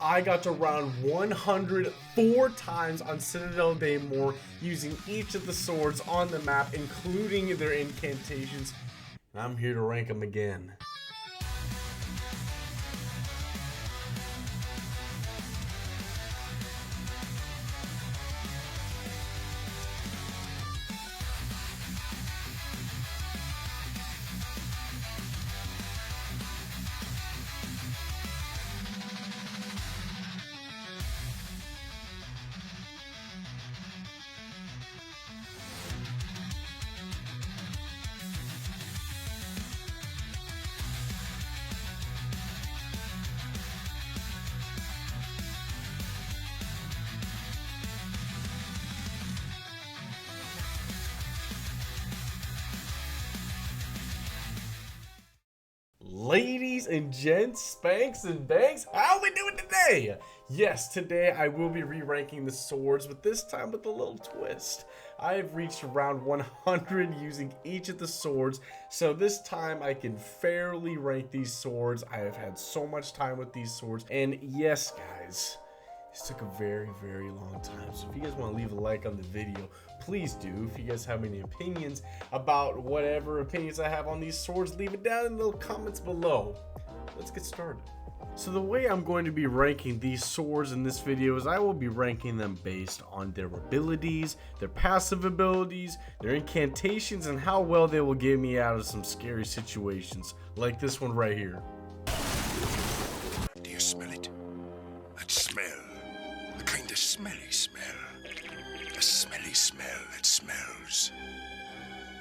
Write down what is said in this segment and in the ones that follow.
I got to round 104 times on Citadelle Daymore using each of the swords on the map, including their incantations. And I'm here to rank them again. Ladies and gents, Spanks and Banks, how we doing today? Yes, today I will be re-ranking the swords, but this time with a little twist. I have reached around 100 using each of the swords, so this time I can fairly rank these swords. I have had so much time with these swords, and yes, guys, this took a very, very long time. So if you guys want to leave a like on the video, please do. If you guys have any opinions about whatever opinions I have on these swords, leave it down in the comments below. Let's get started. So the way I'm going to be ranking these swords in this video is I will be ranking them based on their abilities, their passive abilities, their incantations, and how well they will get me out of some scary situations, like this one right here. Do you smell it? That smell. The kind of smelly smell. A smelly smell that smells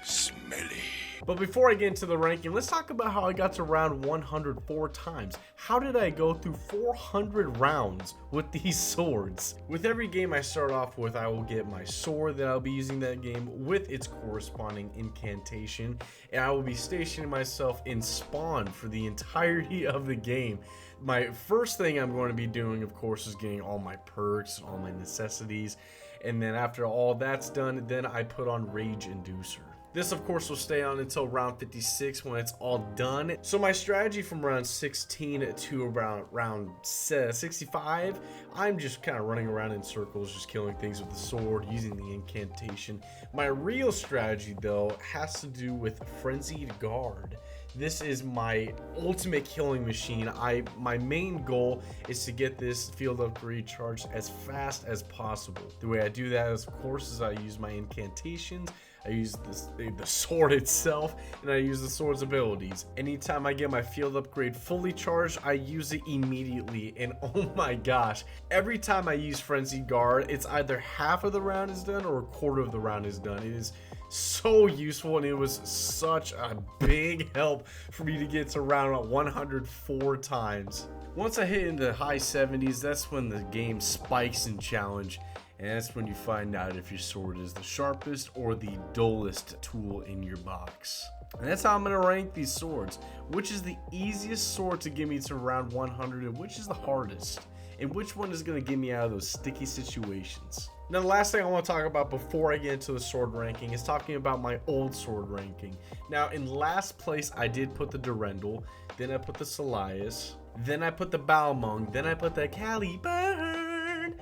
smelly. But before I get into the ranking, let's talk about how I got to round 104 times. How did I go through 400 rounds with these swords? With every game I start off with, I will get my sword that I'll be using that game with its corresponding incantation, and I will be stationing myself in spawn for the entirety of the game. My first thing I'm going to be doing, of course, is getting all my perks, all my necessities, and then after all that's done, then I put on Rage Inducer. This, of course, will stay on until round 56 when it's all done. So my strategy from round 16 to around round 65, I'm just kind of running around in circles, just killing things with the sword, using the incantation. My real strategy, though, has to do with Frenzied Guard. This is my ultimate killing machine. My main goal is to get this field upgrade charged as fast as possible. The way I do that, of course, is I use my incantations, I use the sword itself, and I use the sword's abilities. Anytime I get my field upgrade fully charged, I use it immediately, and oh my gosh, every time I use Frenzied Guard, it's either half of the round is done or a quarter of the round is done. It is so useful, and it was such a big help for me to get to round 104 times. Once I hit into the high 70s, that's when the game spikes in challenge, and that's when you find out if your sword is the sharpest or the dullest tool in your box. And that's how I'm going to rank these swords. Which is the easiest sword to get me to round 100, and which is the hardest? And which one is going to get me out of those sticky situations? Now, the last thing I want to talk about before I get into the sword ranking is talking about my old sword ranking. Now, in last place, I did put the Durendal, then I put the Solias, then I put the Balmung, then I put the Caliburn.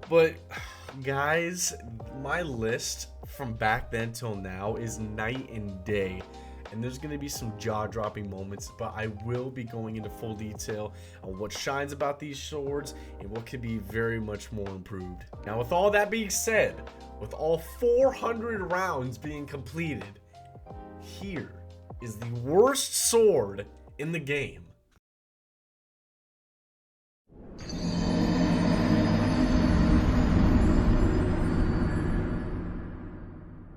But, guys, my list from back then till now is night and day. And there's going to be some jaw-dropping moments, but I will be going into full detail on what shines about these swords and what could be very much more improved. Now, with all that being said, with all 400 rounds being completed, here is the worst sword in the game.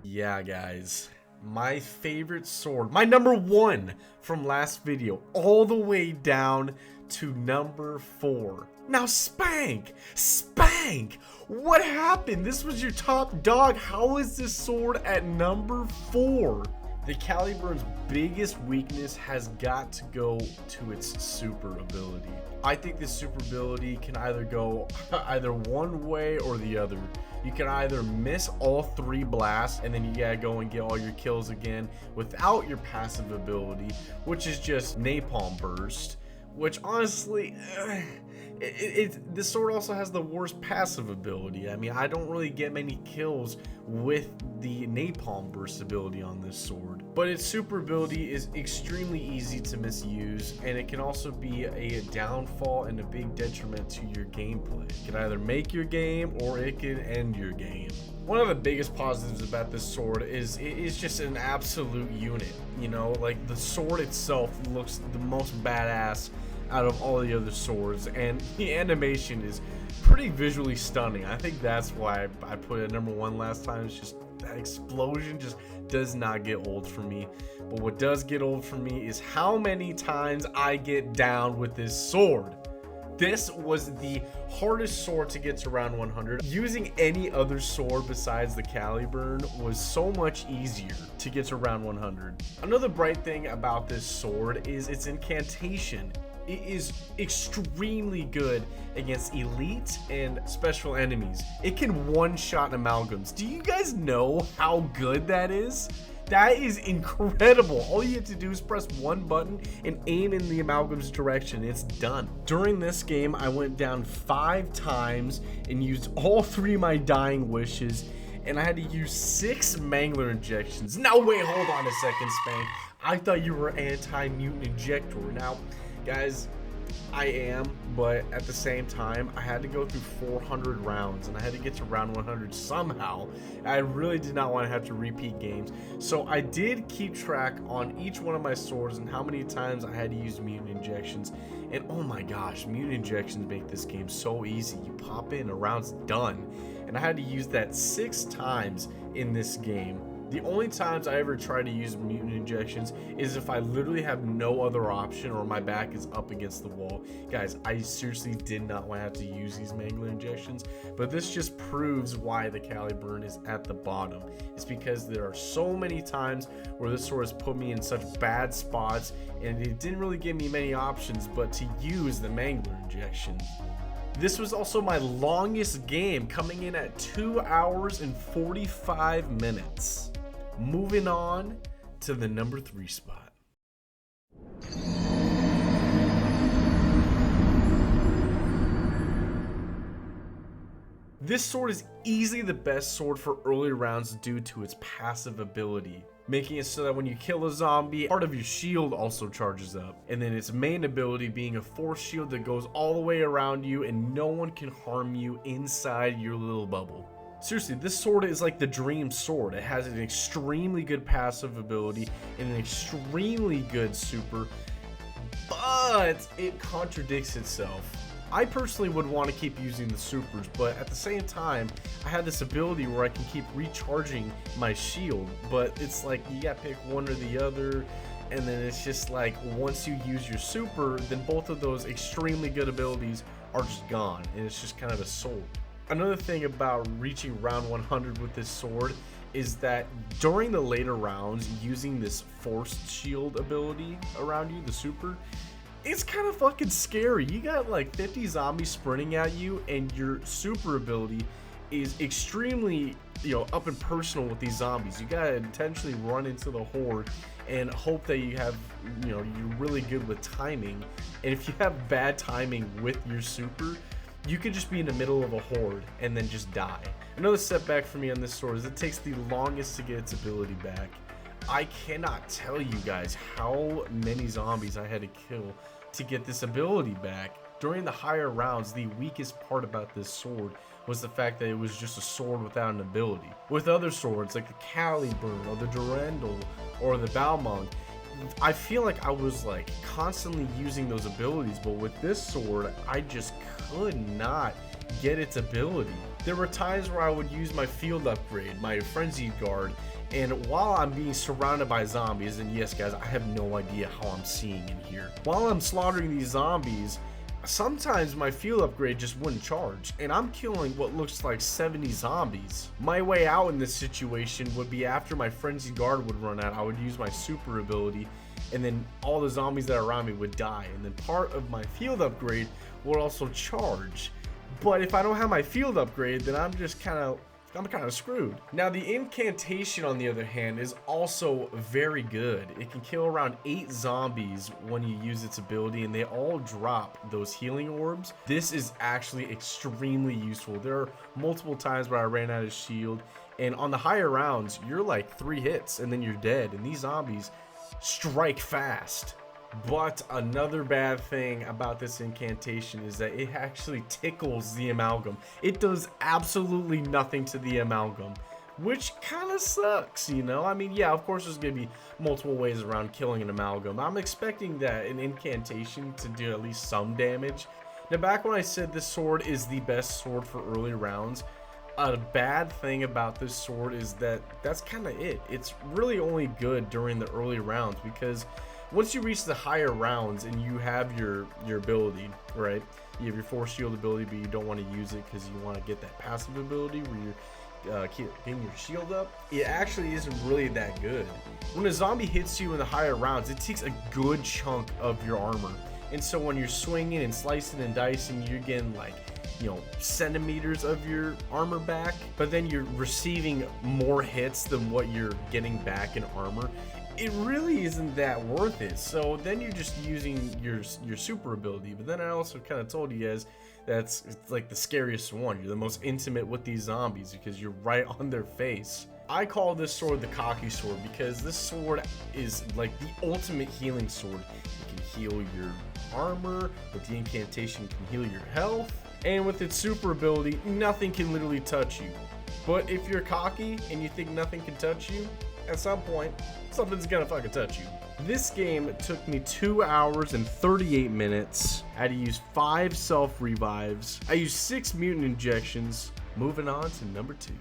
Yeah, guys. My favorite sword, my number one from last video, all the way down to number 4. Now, Spank, what happened? This was your top dog. How is this sword at number 4? The Caliburn's biggest weakness has got to go to its super ability. I think this super ability can either go either one way or the other. You can either miss all 3 blasts and then you gotta go and get all your kills again without your passive ability, which is just Napalm Burst, which honestly, This sword also has the worst passive ability. I mean, I don't really get many kills with the napalm burst ability on this sword, but its super ability is extremely easy to misuse, and it can also be a downfall and a big detriment to your gameplay. It can either make your game or it can end your game. One of the biggest positives about this sword is it is just an absolute unit. You know, like the sword itself looks the most badass out of all the other swords, and the animation is pretty visually stunning. I think that's why I put it at #1 last time. It's just that explosion just does not get old for me. But what does get old for me is how many times I get down with this sword. This was the hardest sword to get to round 100. Using any other sword besides the Caliburn was so much easier to get to round 100. Another bright thing about this sword is its incantation. It is extremely good against elite and special enemies. It can one-shot amalgams. Do you guys know how good that is? That is incredible. All you have to do is press one button and aim in the amalgam's direction. It's done. During this game, I went down 5 times and used all 3 of my dying wishes, and I had to use 6 mangler injections. Now wait, hold on a second, Spank. I thought you were anti-mutant injector. Now, guys, I am, but at the same time, I had to go through 400 rounds, and I had to get to round 100 somehow. I really did not want to have to repeat games, so I did keep track on each one of my swords and how many times I had to use mutant injections. And oh my gosh, mutant injections make this game so easy. You pop in, a round's done, and I had to use that 6 times in this game. The only times I ever try to use mutant injections is if I literally have no other option or my back is up against the wall. Guys, I seriously did not want to have to use these mangler injections, but this just proves why the Caliburn is at the bottom. It's because there are so many times where this sword has put me in such bad spots, and it didn't really give me many options but to use the mangler injections. This was also my longest game, coming in at 2 hours and 45 minutes. Moving on to the #3 spot. This sword is easily the best sword for early rounds due to its passive ability, making it so that when you kill a zombie, part of your shield also charges up, and then its main ability being a force shield that goes all the way around you and no one can harm you inside your little bubble. Seriously, this sword is like the dream sword. It has an extremely good passive ability and an extremely good super, but it contradicts itself. I personally would want to keep using the supers, but at the same time, I have this ability where I can keep recharging my shield, but it's like you gotta pick one or the other, and then it's just like once you use your super, then both of those extremely good abilities are just gone, and it's just kind of a soul. Another thing about reaching round 100 with this sword is that during the later rounds, using this forced shield ability around you, the super, it's kind of fucking scary. You got like 50 zombies sprinting at you, and your super ability is extremely, up and personal with these zombies. You gotta intentionally run into the horde and hope that you have, you're really good with timing. And if you have bad timing with your super, you could just be in the middle of a horde and then just die. Another setback for me on this sword is it takes the longest to get its ability back. I cannot tell you guys how many zombies I had to kill to get this ability back. During the higher rounds, the weakest part about this sword was the fact that it was just a sword without an ability. With other swords like the Caliburn or the Durandal or the Balmung, I feel like I was like constantly using those abilities, but with this sword, I just could not get its ability. There were times where I would use my field upgrade, my frenzied guard, and while I'm being surrounded by zombies, and yes guys, I have no idea how I'm seeing in here. While I'm slaughtering these zombies, sometimes my field upgrade just wouldn't charge, and I'm killing what looks like 70 zombies. My way out in this situation would be after my frenzied guard would run out, I would use my super ability, and then all the zombies that are around me would die, and then part of my field upgrade would also charge. But if I don't have my field upgrade, then I'm just kind of I'm kind of screwed. Now the incantation on the other hand is also very good. It can kill around 8 zombies when you use its ability, and they all drop those healing orbs. This is actually extremely useful. There are multiple times where I ran out of shield, and on the higher rounds you're like 3 hits and then you're dead, and these zombies strike fast. But another bad thing about this incantation is that it actually tickles the amalgam. It does absolutely nothing to the amalgam, which kind of sucks, you know? I mean, yeah, of course there's gonna be multiple ways around killing an amalgam. I'm expecting that an incantation to do at least some damage. Now, back when I said this sword is the best sword for early rounds, a bad thing about this sword is that that's kind of it. It's really only good during the early rounds, because once you reach the higher rounds and you have your ability, right? You have your force shield ability, but you don't want to use it because you want to get that passive ability where you're getting your shield up. It actually isn't really that good. When a zombie hits you in the higher rounds, it takes a good chunk of your armor. And so when you're swinging and slicing and dicing, you're getting like, you know, centimeters of your armor back, but then you're receiving more hits than what you're getting back in armor. It really isn't that worth it. So then you're just using your super ability. But then I also kind of told you guys it's like the scariest one. You're the most intimate with these zombies because you're right on their face. I call this sword the cocky sword because this sword is like the ultimate healing sword. You can heal your armor, with the incantation you can heal your health, and with its super ability, nothing can literally touch you. But if you're cocky and you think nothing can touch you, at some point, something's gonna fucking touch you. This game took me 2 hours and 38 minutes. I had to use 5 self revives. I used 6 mutant injections. Moving on to number 2.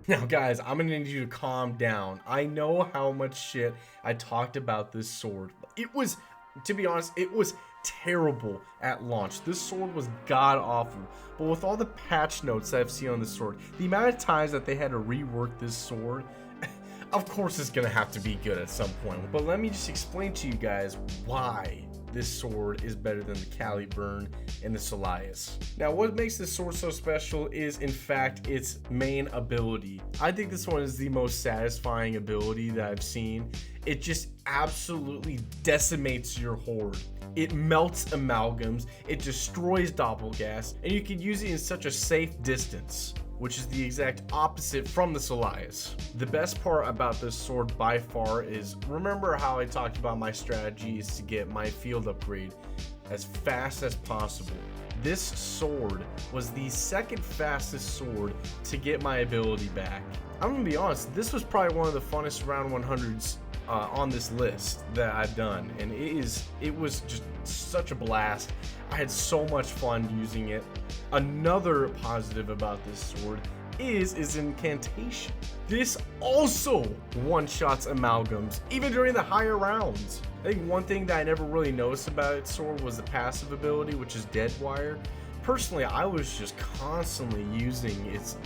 Now guys, I'm gonna need you to calm down. I know how much shit I talked about this sword. It was, to be honest, it was terrible at launch. This sword was god awful, but with all the patch notes that I've seen on this sword, the amount of times that they had to rework this sword, of course it's gonna have to be good at some point. But let me just explain to you guys why this sword is better than the Caliburn and the Solias. Now, what makes this sword so special is, in fact, its main ability. I think this one is the most satisfying ability that I've seen. It just absolutely decimates your horde. It melts amalgams, it destroys doppelgas, and you can use it in such a safe distance, which is the exact opposite from the Solias. The best part about this sword by far is, remember how I talked about my strategy is to get my field upgrade as fast as possible. This sword was the second fastest sword to get my ability back. I'm gonna be honest, this was probably one of the funnest round 100s on this list that I've done, and it was just such a blast. I had so much fun using it. Another positive about this sword is its incantation. This also one-shots amalgams, even during the higher rounds. I think one thing that I never really noticed about its sword was the passive ability, which is Dead Wire. Personally, I was just constantly using its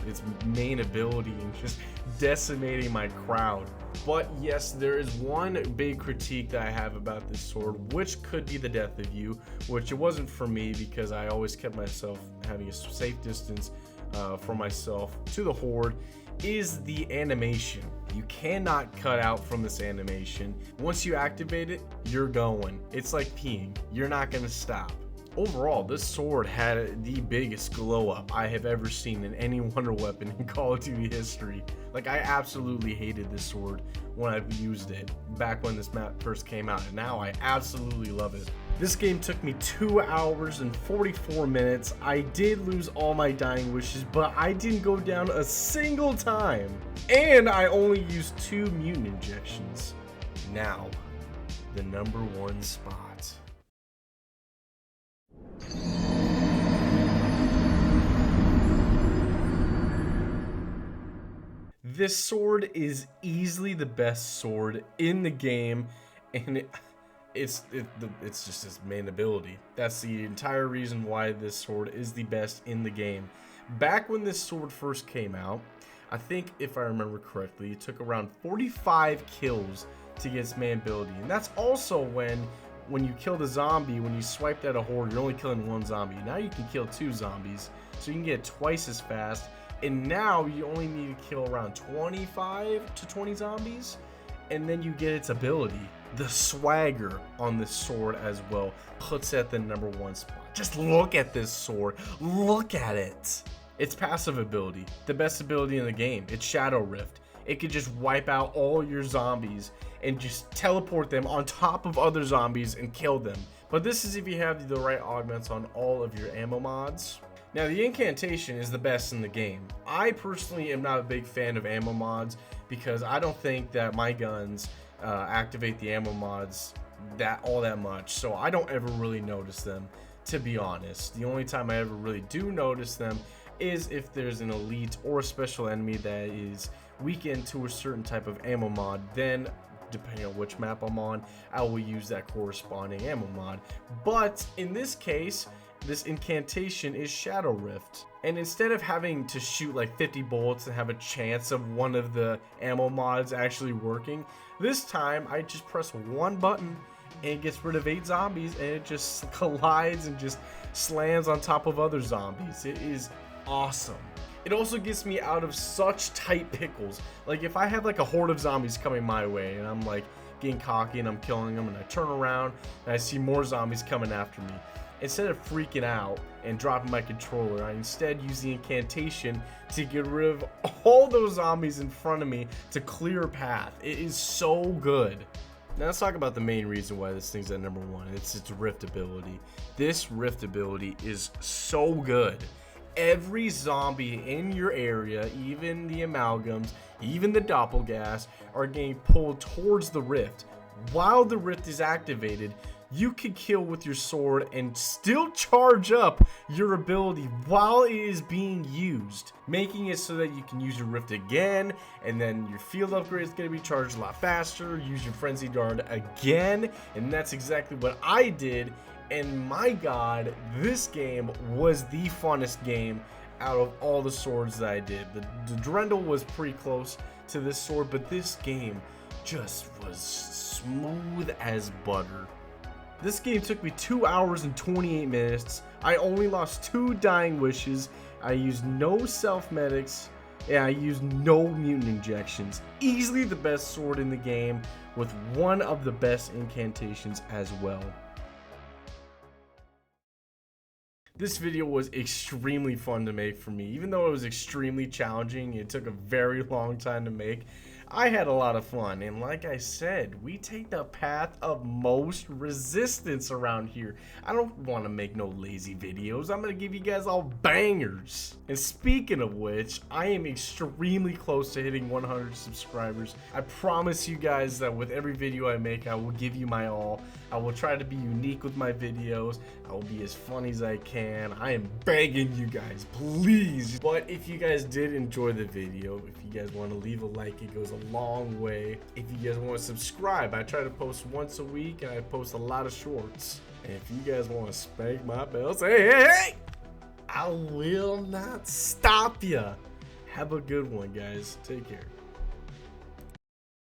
main ability and just decimating my crowd. But yes, there is one big critique that I have about this sword, which could be the death of you, which it wasn't for me because I always kept myself having a safe distance from myself to the horde, is the animation. You cannot cut out from this animation. Once you activate it, you're going. It's like peeing. You're not gonna stop. Overall, this sword had the biggest glow up I have ever seen in any wonder weapon in Call of Duty history. Like, I absolutely hated this sword when I used it back when this map first came out, and now I absolutely love it. This game took me 2 hours and 44 minutes. I did lose all my dying wishes, but I didn't go down a single time. And I only used 2 mutant injections. Now, the number 1 spot. This sword is easily the best sword in the game, and it's just its main ability. That's the entire reason why this sword is the best in the game. Back when this sword first came out, I think if I remember correctly, it took around 45 kills to get its main ability, and that's also when when you kill the zombie, when you swiped at a horde, you're only killing one zombie. Now you can kill 2 zombies, so you can get twice as fast. And now you only need to kill around 25 to 20 zombies, and then you get its ability. The swagger on this sword as well puts at the #1 spot. Just look at this sword. Look at it. Its passive ability, the best ability in the game. It's Shadow Rift. It could just wipe out all your zombies and just teleport them on top of other zombies and kill them. But this is if you have the right augments on all of your ammo mods. Now, the incantation is the best in the game. I personally am not a big fan of ammo mods because I don't think that my guns activate the ammo mods all that much, so I don't ever really notice them, to be honest. The only time I ever really do notice them is if there's an elite or a special enemy that is weakened to a certain type of ammo mod. Then, depending on which map I'm on, I will use that corresponding ammo mod. But in this case, this incantation is Shadow Rift, and instead of having to shoot like 50 bullets and have a chance of one of the ammo mods actually working, this time I just press one button and it gets rid of 8 zombies, and it just collides and just slams on top of other zombies. It is awesome. It also gets me out of such tight pickles. Like if I have like a horde of zombies coming my way and I'm like getting cocky and I'm killing them, and I turn around and I see more zombies coming after me, instead of freaking out and dropping my controller, I instead use the incantation to get rid of all those zombies in front of me to clear a path. It is so good. Now let's talk about the main reason why this thing's at #1. It's its rift ability. This rift ability is so good. Every zombie in your area, even the amalgams, even the doppelgas, are getting pulled towards the rift. While the rift is activated, you can kill with your sword and still charge up your ability while it is being used, making it so that you can use your rift again, and then your field upgrade is going to be charged a lot faster. Use your frenzy dart again, and that's exactly what I did. And my god, this game was the funnest game out of all the swords that I did. The Drendel was pretty close to this sword, but this game just was smooth as butter. This game took me 2 hours and 28 minutes. I only lost 2 dying wishes. I used no self-medics, and I used no mutant injections. Easily the best sword in the game, with one of the best incantations as well. This video was extremely fun to make for me. Even though it was extremely challenging, it took a very long time to make, I had a lot of fun. And like I said, we take the path of most resistance around here. I don't want to make no lazy videos. I'm going to give you guys all bangers. And speaking of which, I am extremely close to hitting 100 subscribers. I promise you guys that with every video I make, I will give you my all. I will try to be unique with my videos. I will be as funny as I can. I am begging you guys, please. But if you guys did enjoy the video, if you guys want to leave a like, it goes a long way. If you guys want to subscribe, I try to post once a week, and I post a lot of shorts. And if you guys want to spank my bells, hey, I will not stop ya. Have a good one, guys. Take care.